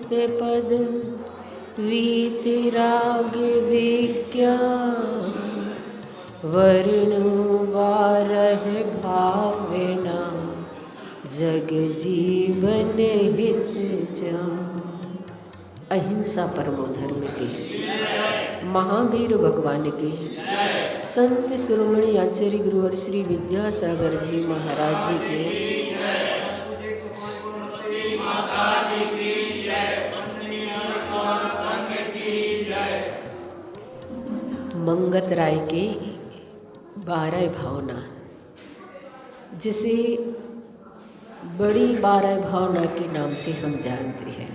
ते पद वीतिराग विज्ञा वर्णु बारह भावना जग जीवन हित जा। अहिंसा परमो धर्म के महावीर भगवान के संत शिरोमणि आचार्य गुरुवर श्री विद्यासागर जी महाराज जी के मंगत राय के 12 भावना, जिसे बड़ी 12 भावना के नाम से हम जानते हैं।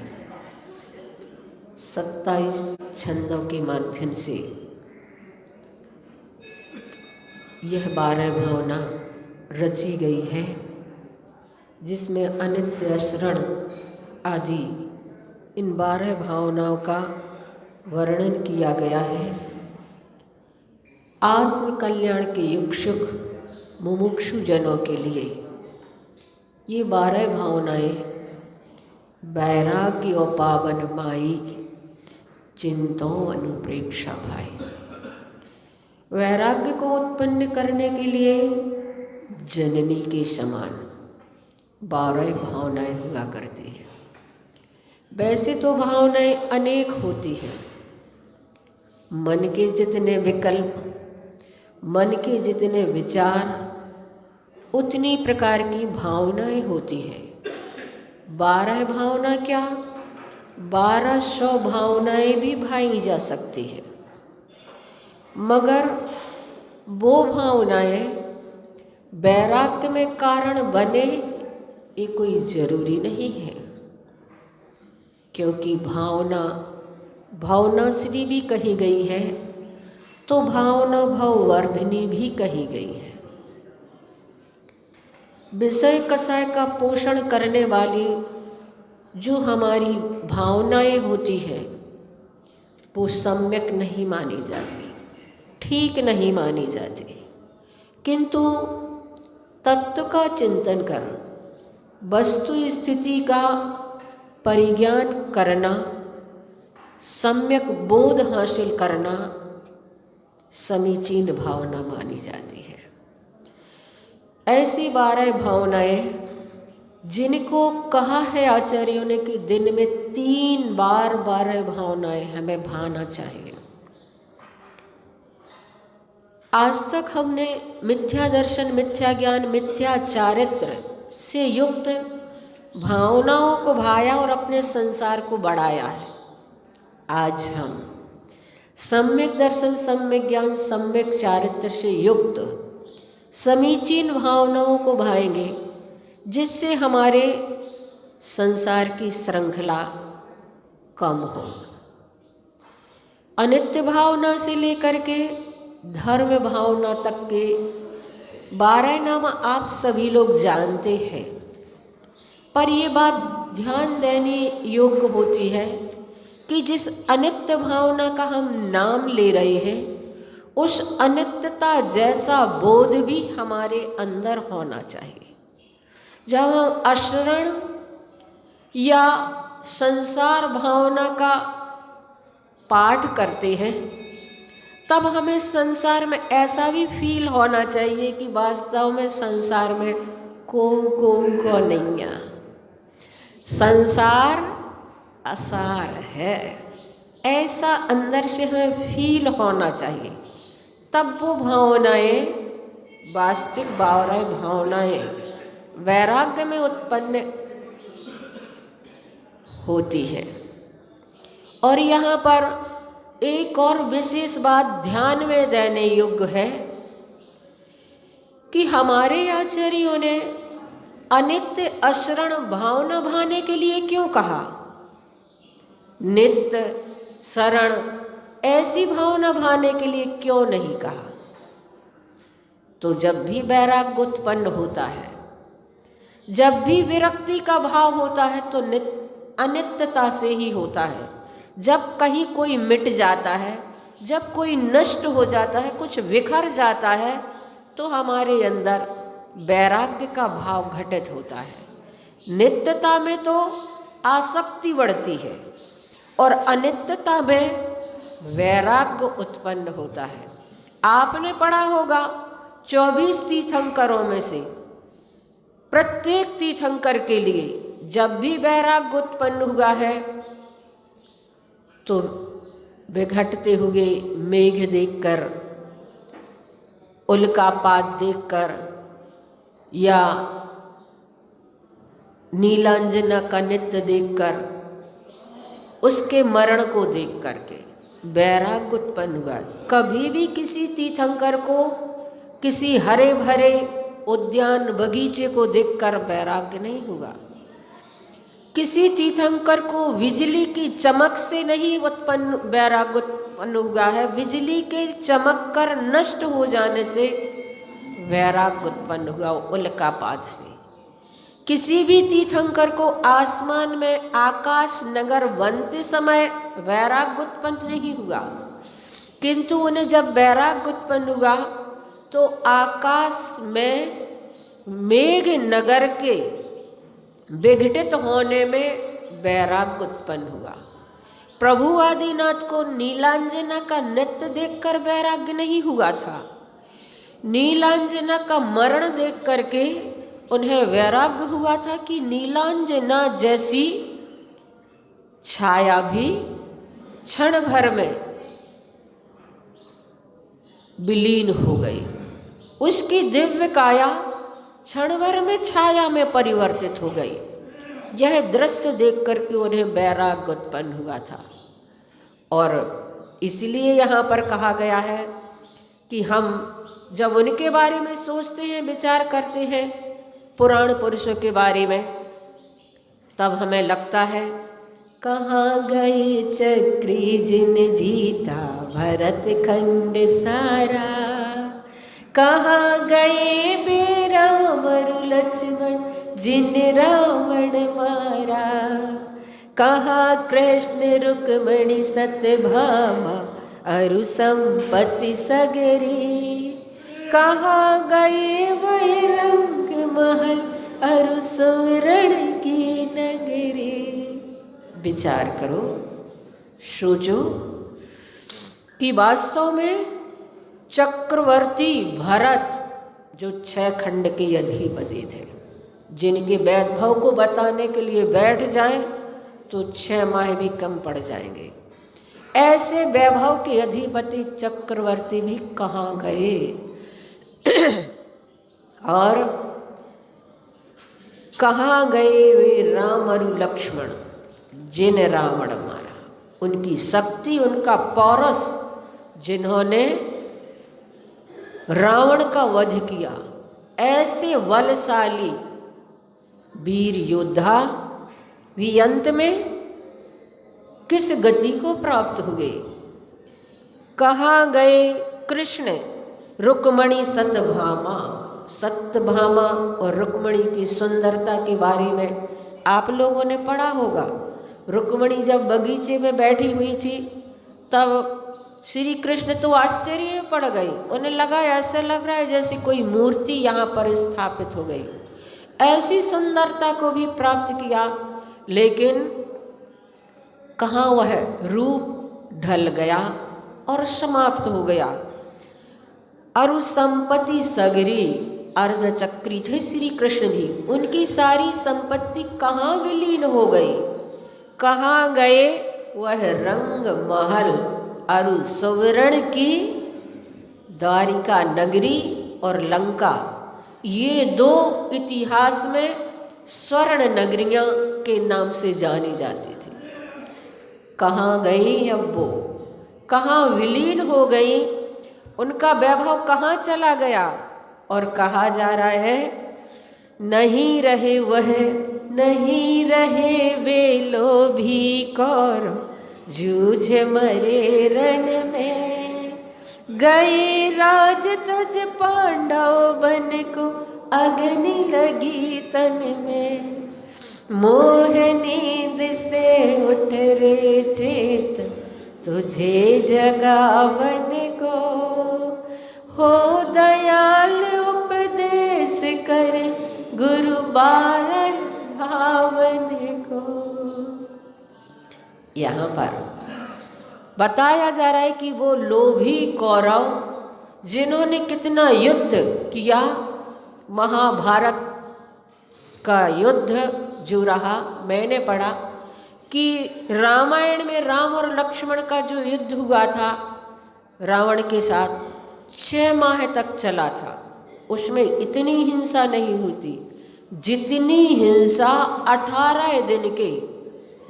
27 छंदों के माध्यम से यह 12 भावना रची गई है, जिसमें अनित्य, अशरण आदि इन 12 भावनाओं का वर्णन किया गया है। आत्म कल्याण के इच्छुक मुमुक्षु जनों के लिए ये 12 भावनाएं वैराग्य और पावन माई चिंतो अनुप्रेक्षा भाई। वैराग्य को उत्पन्न करने के लिए जननी के समान 12 भावनाएं हुआ करती हैं। वैसे तो भावनाएं अनेक होती हैं, मन के जितने विकल्प, मन के जितने विचार, उतनी प्रकार की भावनाएं होती हैं। 12 भावना क्या, 1200 भावनाएं भी भाई जा सकती है, मगर वो भावनाएं वैराग्य में कारण बने ये कोई जरूरी नहीं है, क्योंकि भावना भावनाश्री भी कही गई है तो भावना भववर्धिनी भी कही गई है। विषय कषाय का पोषण करने वाली जो हमारी भावनाएं होती है वो सम्यक नहीं मानी जाती, ठीक नहीं मानी जाती, किंतु तत्व का चिंतन कर वस्तु स्थिति का परिज्ञान करना, सम्यक बोध हासिल करना समीचीन भावना मानी जाती है। ऐसी 12 भावनाएं जिनको कहा है आचार्यों ने कि दिन में 3 बार 12 भावनाएं हमें भाना चाहिए। आज तक हमने मिथ्या दर्शन, मिथ्या ज्ञान, मिथ्या चारित्र से युक्त भावनाओं को भाया और अपने संसार को बढ़ाया है। आज हम सम्यक दर्शन, सम्यक ज्ञान, सम्यक चारित्र से युक्त समीचीन भावनाओं को भाएंगे, जिससे हमारे संसार की श्रृंखला कम हो। अनित्य भावना से लेकर के धर्म भावना तक के 12 नाम आप सभी लोग जानते हैं, पर ये बात ध्यान देने योग्य होती है कि जिस अनित्य भावना का हम नाम ले रहे हैं, उस अनित्यता जैसा बोध भी हमारे अंदर होना चाहिए। जब हम अशरण या संसार भावना का पाठ करते हैं, तब हमें संसार में ऐसा भी फील होना चाहिए कि वास्तव में संसार में को नहीं है, संसार असार है, ऐसा अंदर से हमें फील होना चाहिए। तब वो भावनाएं, वास्तविक 12 भावनाएं वैराग्य में उत्पन्न होती है। और यहाँ पर एक और विशेष बात ध्यान में देने योग्य है कि हमारे आचार्यों ने अनित्य अशरण भावना भाने के लिए क्यों कहा, नित्य शरण ऐसी भावना भाने के लिए क्यों नहीं कहा। तो जब भी वैराग्य उत्पन्न होता है, जब भी विरक्ति का भाव होता है, तो अनित्यता से ही होता है। जब कहीं कोई मिट जाता है, जब कोई नष्ट हो जाता है, कुछ बिखर जाता है, तो हमारे अंदर वैराग्य का भाव घटित होता है। नित्यता में तो आसक्ति बढ़ती है और अनित्यता में वैराग्य उत्पन्न होता है। आपने पढ़ा होगा 24 तीर्थंकरों में से प्रत्येक तीर्थंकर के लिए जब भी वैराग्य उत्पन्न हुआ है तो विघटते हुए मेघ देखकर, उल्कापात देखकर या नीलांजना का नृत्य देखकर, उसके मरण को देख करके वैराग्य उत्पन्न हुआ। कभी भी किसी तीर्थंकर को किसी हरे भरे उद्यान बगीचे को देखकर वैराग्य नहीं हुआ। किसी तीर्थंकर को बिजली की चमक से नहीं उत्पन्न वैराग्य उत्पन्न हुआ है, बिजली के चमक कर नष्ट हो जाने से वैराग्य उत्पन्न हुआ, उल्कापात से। किसी भी तीर्थंकर को आसमान में आकाश नगर बनते समय वैराग्य उत्पन्न नहीं हुआ, किंतु उन्हें जब वैराग्य उत्पन्न हुआ तो आकाश में मेघ नगर के विघटित होने में वैराग्य उत्पन्न हुआ। प्रभु आदिनाथ को नीलांजना का नृत्य देखकर वैराग्य नहीं हुआ था, नीलांजना का मरण देख करके उन्हें वैराग्य हुआ था कि नीलांजना जैसी छाया भी क्षण भर में विलीन हो गई, उसकी दिव्य काया क्षण भर में छाया में परिवर्तित हो गई। यह दृश्य देख करके उन्हें वैराग्य उत्पन्न हुआ था। और इसलिए यहाँ पर कहा गया है कि हम जब उनके बारे में सोचते हैं, विचार करते हैं पुराण पुरुषों के बारे में, तब हमें लगता है कहाँ गए चक्री जिन जीता भरत खंड सारा, कहाँ गए बेराम लक्ष्मण जिन रावण मारा, कहाँ कृष्ण रुक्मणी सत्यभामा अरु संपत्ति सगरी, कहाँ गए वही रंग महल अरु सुवर्ण की नगरी। विचार करो, सोचो कि वास्तव में चक्रवर्ती भरत जो 6 खंड के अधिपति थे, जिनके वैभव को बताने के लिए बैठ जाएं तो 6 माह भी कम पड़ जाएंगे, ऐसे वैभव के अधिपति चक्रवर्ती भी कहाँ गए। और कहाँ गए वे राम और लक्ष्मण जिन रावण मारा, उनकी शक्ति, उनका पौरस, जिन्होंने रावण का वध किया। ऐसे बलशाली वीर योद्धा भी अंत में किस गति को प्राप्त हुए। कहाँ गए कृष्ण रुक्मणी सत्यभामा। सत्यभामा और रुक्मणी की सुंदरता के बारे में आप लोगों ने पढ़ा होगा। रुक्मणी जब बगीचे में बैठी हुई थी तब श्री कृष्ण तो आश्चर्य में पड़ गई, उन्हें लगा ऐसा लग रहा है जैसे कोई मूर्ति यहाँ पर स्थापित हो गई। ऐसी सुंदरता को भी प्राप्त किया, लेकिन कहाँ वह रूप ढल गया और समाप्त हो गया। अरु संपत्ति सगरी, अर्धचक्री थे श्री कृष्ण भी, उनकी सारी संपत्ति कहाँ विलीन हो गई। कहाँ गए वह रंग महल अरु सुवर्ण की द्वारिका नगरी और लंका, ये 2 इतिहास में स्वर्ण नगरियां के नाम से जानी जाती थी। कहाँ गई अब वो, कहाँ विलीन हो गई, उनका वैभव कहाँ चला गया। और कहा जा रहा है नहीं रहे वह, नहीं रहे वे लोभी कौरव जूझ मरे रण में, गए राज तज पांडव बन को अग्नि लगी तन में, मोह नींद से उठ रे चेत तुझे जगावन को, हो दयाल उपदेश कर गुरु बारहा को। यहाँ पर बताया जा रहा है कि वो लोभी कौरव जिन्होंने कितना युद्ध किया, महाभारत का युद्ध जो रहा, मैंने पढ़ा कि रामायण में राम और लक्ष्मण का जो युद्ध हुआ था रावण के साथ 6 माह तक चला था। उसमें इतनी हिंसा नहीं होती जितनी हिंसा 18 दिन के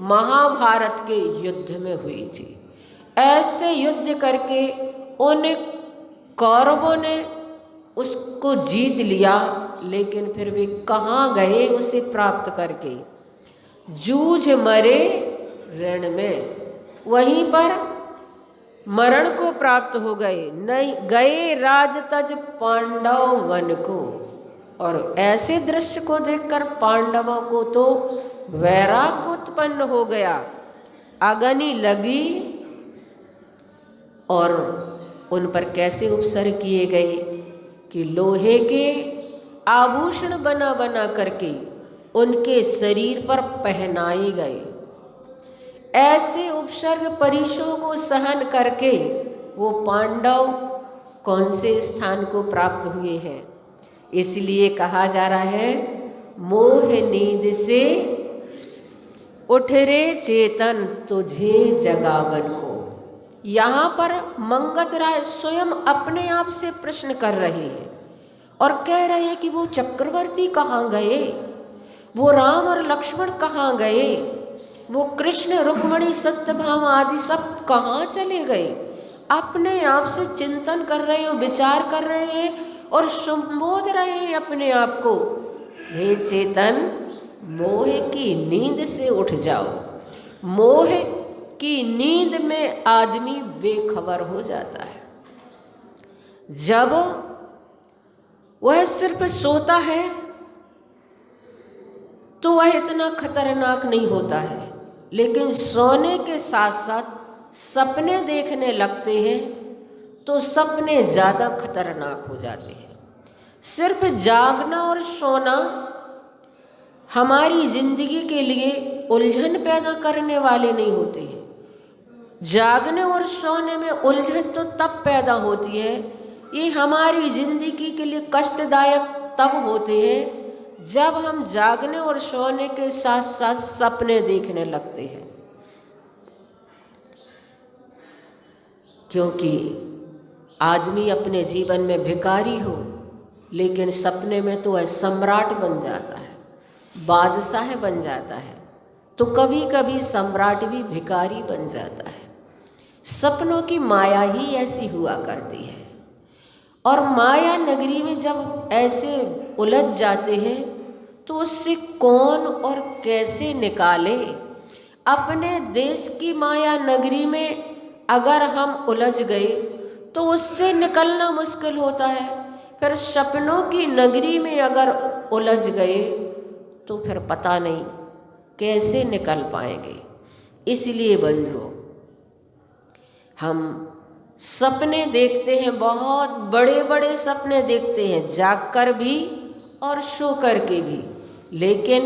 महाभारत के युद्ध में हुई थी। ऐसे युद्ध करके उन कौरवों ने उसको जीत लिया, लेकिन फिर भी कहाँ गए उसे प्राप्त करके? जूझ मरे रण में, वहीं पर मरण को प्राप्त हो गए। नहीं गए राज तज पांडव वन को। और ऐसे दृश्य को देखकर पांडवों को तो वैराग उत्पन्न हो गया, अग्नि लगी और उन पर कैसे उपसर्ग किए गए कि लोहे के आभूषण बना बना करके उनके शरीर पर पहनाए गए। ऐसे उपसर्ग परीक्षों को सहन करके वो पांडव कौन से स्थान को प्राप्त हुए हैं? इसलिए कहा जा रहा है मोह नींद से उठ रे चेतन तुझे जगावन को। यहाँ पर मंगत राय स्वयं अपने आप से प्रश्न कर रहे हैं और कह रहे हैं कि वो चक्रवर्ती कहाँ गए, वो राम और लक्ष्मण कहाँ गए, वो कृष्ण रुक्मणी सत्यभामा आदि सब कहाँ चले गए। अपने आप से चिंतन कर रहे हैं, विचार कर रहे हैं और संबोध रहे हैं अपने आप को, हे चेतन मोह की नींद से उठ जाओ। मोह की नींद में आदमी बेखबर हो जाता है। जब वह सिर्फ सोता है तो वह इतना खतरनाक नहीं होता है, लेकिन सोने के साथ साथ सपने देखने लगते हैं तो सपने ज़्यादा खतरनाक हो जाते हैं। सिर्फ जागना और सोना हमारी जिंदगी के लिए उलझन पैदा करने वाले नहीं होते हैं। जागने और सोने में उलझन तो तब पैदा होती है, ये हमारी जिंदगी के लिए कष्टदायक तब होते हैं जब हम जागने और सोने के साथ साथ सपने देखने लगते हैं। क्योंकि आदमी अपने जीवन में भिखारी हो, लेकिन सपने में तो वह सम्राट बन जाता है, बादशाह बन जाता है, तो कभी कभी सम्राट भी भिखारी बन जाता है। सपनों की माया ही ऐसी हुआ करती है। और माया नगरी में जब ऐसे उलझ जाते हैं तो उससे कौन और कैसे निकाले। अपने देश की माया नगरी में अगर हम उलझ गए तो उससे निकलना मुश्किल होता है, फिर सपनों की नगरी में अगर उलझ गए तो फिर पता नहीं कैसे निकल पाएंगे। इसलिए बंधुओं, हम सपने देखते हैं, बहुत बड़े बड़े सपने देखते हैं, जागकर भी और सो कर के भी, लेकिन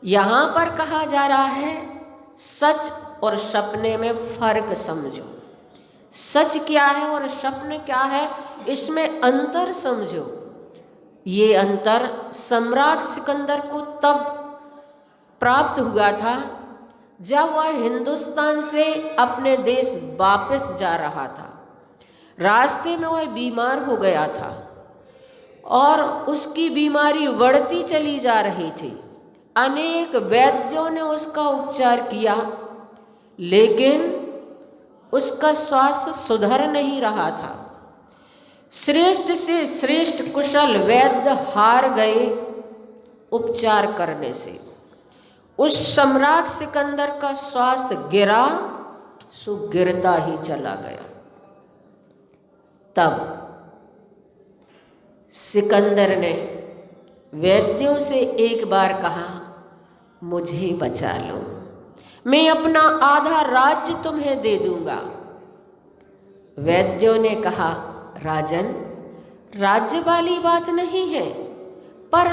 यहाँ पर कहा जा रहा है सच और सपने में फर्क समझो। सच क्या है और सपने क्या है, इसमें अंतर समझो। ये अंतर सम्राट सिकंदर को तब प्राप्त हुआ था जब वह हिंदुस्तान से अपने देश वापस जा रहा था। रास्ते में वह बीमार हो गया था और उसकी बीमारी बढ़ती चली जा रही थी। अनेक वैद्यों ने उसका उपचार किया, लेकिन उसका स्वास्थ्य सुधर नहीं रहा था। श्रेष्ठ से श्रेष्ठ कुशल वैद्य हार गए उपचार करने से। उस सम्राट सिकंदर का स्वास्थ्य गिरा, सो गिरता ही चला गया। तब सिकंदर ने वैद्यों से एक बार कहा, मुझे बचा लो, मैं अपना आधा राज्य तुम्हें दे दूंगा। वैद्यों ने कहा, राजन, राज्य वाली बात नहीं है, पर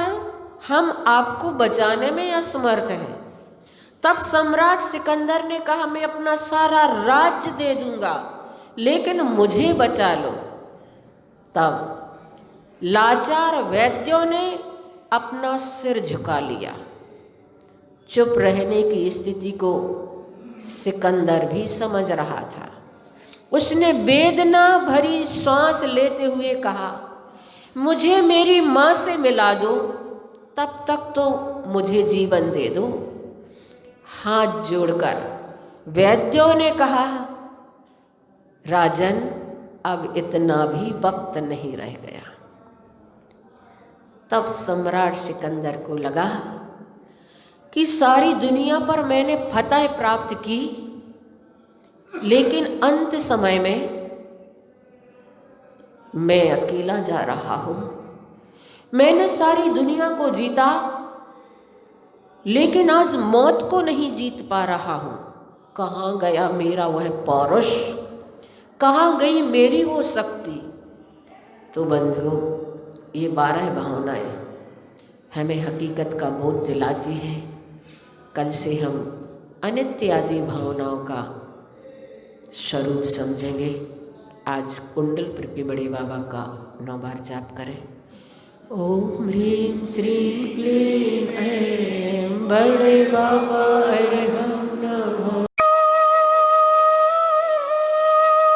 हम आपको बचाने में असमर्थ हैं। तब सम्राट सिकंदर ने कहा, मैं अपना सारा राज्य दे दूंगा, लेकिन मुझे बचा लो। तब लाचार वैद्यों ने अपना सिर झुका लिया। चुप रहने की स्थिति को सिकंदर भी समझ रहा था। उसने वेदना भरी सांस लेते हुए कहा, मुझे मेरी माँ से मिला दो, तब तक तो मुझे जीवन दे दो। हाथ जोड़कर वैद्यों ने कहा, राजन, अब इतना भी वक्त नहीं रह गया। तब सम्राट सिकंदर को लगा कि सारी दुनिया पर मैंने फतह प्राप्त की, लेकिन अंत समय में मैं अकेला जा रहा हूँ। मैंने सारी दुनिया को जीता, लेकिन आज मौत को नहीं जीत पा रहा हूँ। कहाँ गया मेरा वह पौरुष, कहाँ गई मेरी वो शक्ति। तो बंधुओं, ये 12 भावनाएं हमें हकीकत का बोध दिलाती है। कल से हम अनित्य आदि भावनाओं का स्वरूप समझेंगे। आज कुंडलपुर के बड़े बाबा का 9 बार जाप करें। ओम ह्रीं श्रीं क्लीं ऐं बड़े बाबा अरहं।